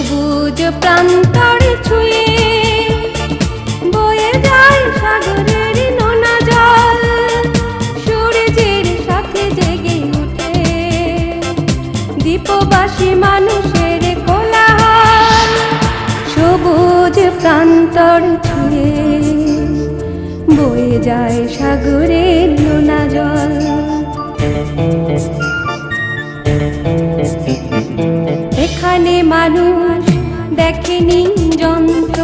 সবুজ প্রান্তর ছুঁয়ে বয়ে যায় সাগরের নোনা জল, সূর্যের সাথে জেগে উঠে দ্বীপবাসী মানুষের কোলাহল। সবুজ প্রান্তর ছুঁয়ে বয়ে যায় সাগরের নোনা জল। এখানে মানুষ দেখেনি যন্ত্র,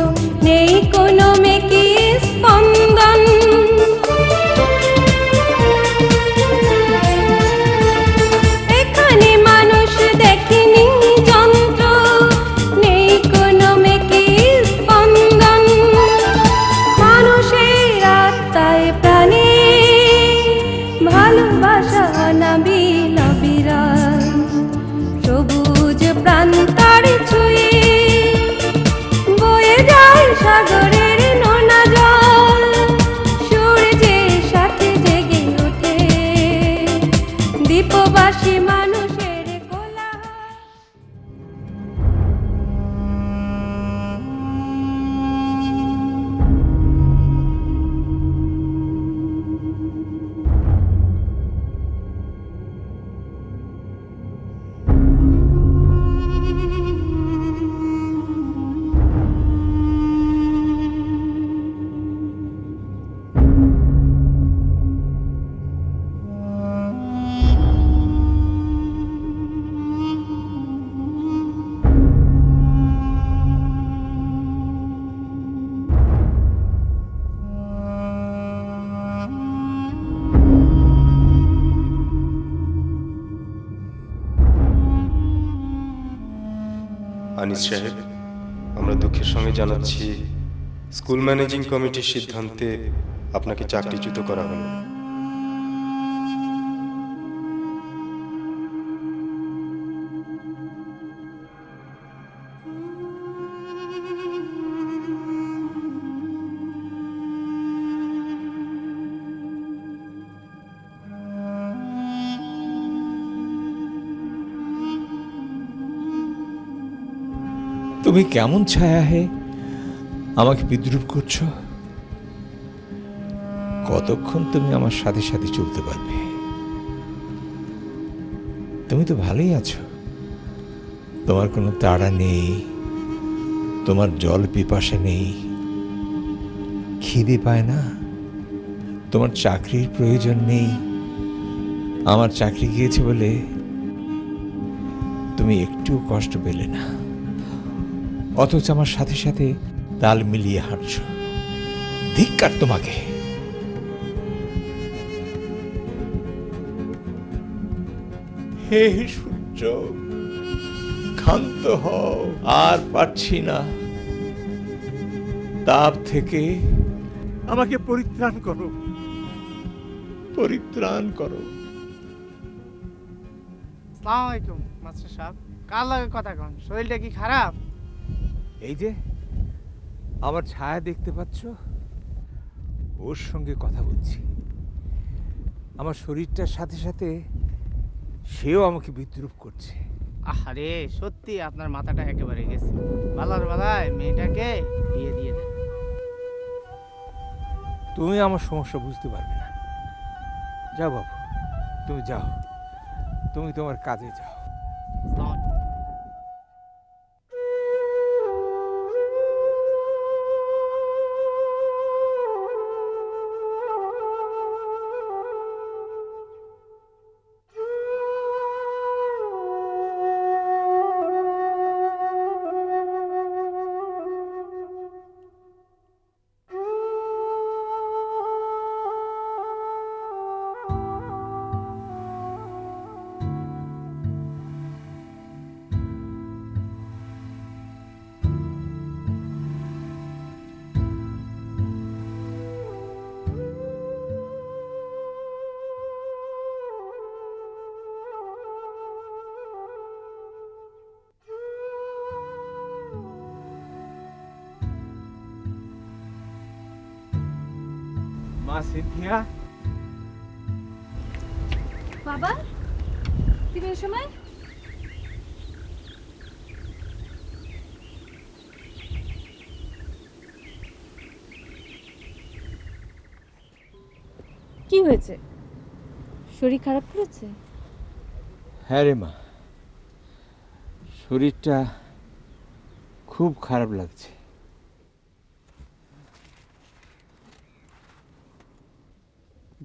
নেই কোনো মেকি স্পন্দন। এখানে মানুষ দেখেনি যন্ত্র, নেই কোনো মেকি স্পন্দন। মানুষের আত্মায় প্রাণে ভালোবাসা নাবিল বিরাজ। সবুজ প্রান্তর ছুঁয়ে বয়ে যায় সাগরের নোনা জল, সূর্যের সাথে জেগে ওঠে দ্বীপবাসী মানুষের কোলাহল। আনিস সাহেব, আমরা দুঃখের সঙ্গে জানাচ্ছি স্কুল ম্যানেজিং কমিটির সিদ্ধান্তে আপনাকে চাকরিচ্যুত করা হলো। তুমি কেমন ছায়া হে আমাকে বিদ্রুপ করছো? কতক্ষণ তুমি আমার সাথে সাথে চলতে পারবে? তুমি তো ভালোই আছো, তোমার কোনো তাড়া নেই, তোমার জল পিপাসা নেই, খিদে পায় না, তোমার চাকরির প্রয়োজন নেই। আমার চাকরি গিয়েছে বলে তুমি একটু কষ্ট পেলে না, অথচ আমার সাথে সাথে তাল মিলিয়ে হাঁটছ। ধিক্কার তোমাকে। হে সূর্য, ক্ষান্ত হও, আর পারছি না। তাপ থেকে আমাকে পরিত্রাণ করো, পরিত্রাণ করো। আসসালামু আলাইকুম মাস্টার সাহেব। কার লাগে কথা কন? শরীরটা কি খারাপ? এই যে আমার ছায়া দেখতে পাচ্ছ, ওর সঙ্গে কথা বলছি। আমার শরীরটার সাথে সাথে সেও আমাকে বিদ্রুপ করছে। আরে সত্যি আপনার মাথাটা একেবারে গেছে। বালার বালায় মেয়েটাকে বিয়ে দিয়ে দেন। তুমি আমার সমস্যা বুঝতে পারবে না। যাও বাবু, তুমি যাও, তুমি তোমার কাজে যাও। মা সিনথিয়া। বাবা, তুমি এই সময়? হয়েছে? শরীর খারাপ করেছে? হ্যাঁ রে মা, শরীরটা খুব খারাপ লাগছে।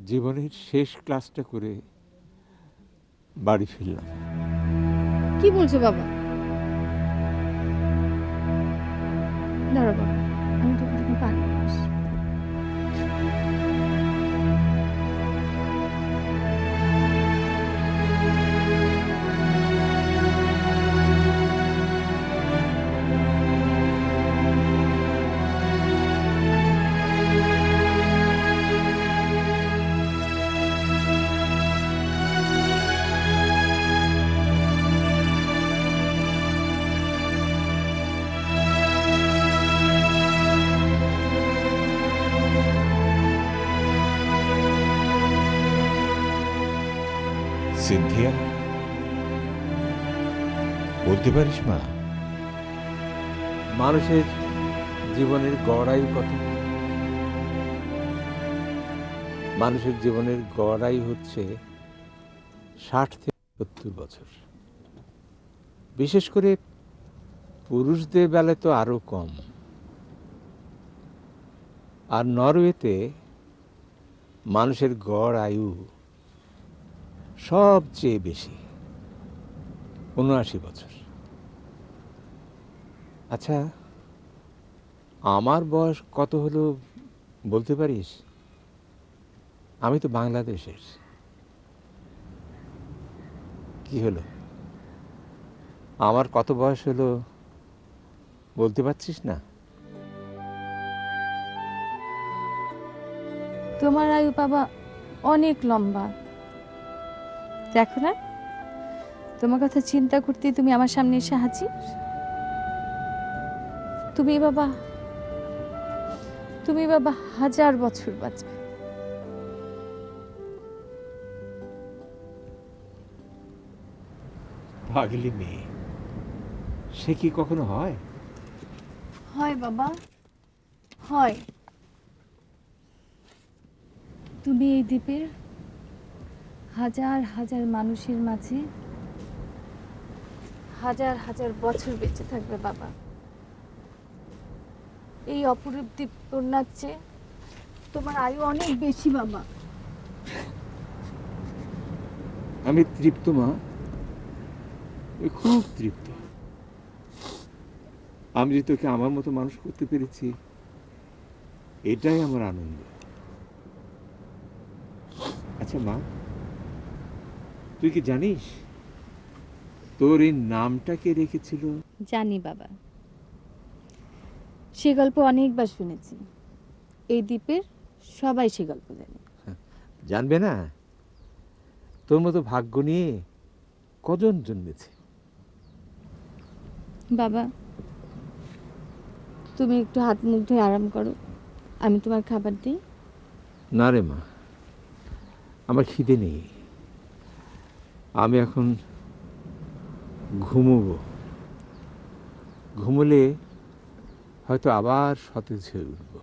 জীবনের শেষ ক্লাসটা করে বাড়ি ফিরলাম। কি বলছো বাবা? দাঁড়া বাবা, আমি তোমাকে পানি নিয়ে আসি। সিনথিয়া, বলতে পারিস মা, মানুষের জীবনের গড় আয়ু কত? মানুষের জীবনের গড় আয়ু হচ্ছে 60 থেকে 70 বছর। বিশেষ করে পুরুষদের বেলায় তো আরো কম। আর নরওয়েতে মানুষের গড় আয়ু সবচেয়ে বেশি, 79 বছর। আচ্ছা, আমার বয়স কত হলো বলতে পারিস? আমি তো বাংলাদেশের। কি হলো, আমার কত বয়স হলো বলতে পারছিস না? তোমার আয়ু বাবা অনেক লম্বা। দেখো না, তোমার কথা চিন্তা করতে তুমি আমার সামনে এসে হাজির। তুমি বাবা 1000 বছর বাঁচবে। পাগলি মেয়ে, সে কি কখনো হয়? হয় বাবা, হয়। তুমি এই দ্বীপের হাজার হাজার মানুষের মাঝে হাজার হাজার বছর বেঁচে থাকবে বাবা। এই অপরূপ দ্বীপ কন্যার চেয়ে তোমার আয়ু অনেক বেশি বাবা। আমি তৃপ্ত মা, খুব তৃপ্ত। আমি যে তোকে আমার মতো মানুষ করতে পেরেছি, এটাই আমার আনন্দ। আচ্ছা মা, তুই কি জানিস তোর এই নামটা কে রেখেছিল? জানি বাবা, সে গল্প অনেকবার শুনেছি। এই দ্বীপের সবাই সে গল্প জানে। জানবে না? তোর মতো ভাগ্য নিয়ে কজন জন্মেছে। বাবা, তুমি একটু হাত মুখ ধুয়ে আরাম করো, আমি তোমার খাবার দিই। না রে মা, আমার খিদে নেই। আমি এখন ঘুমোবো। ঘুমোলে হয়তো আবার সতেজ হয়ে উঠবো।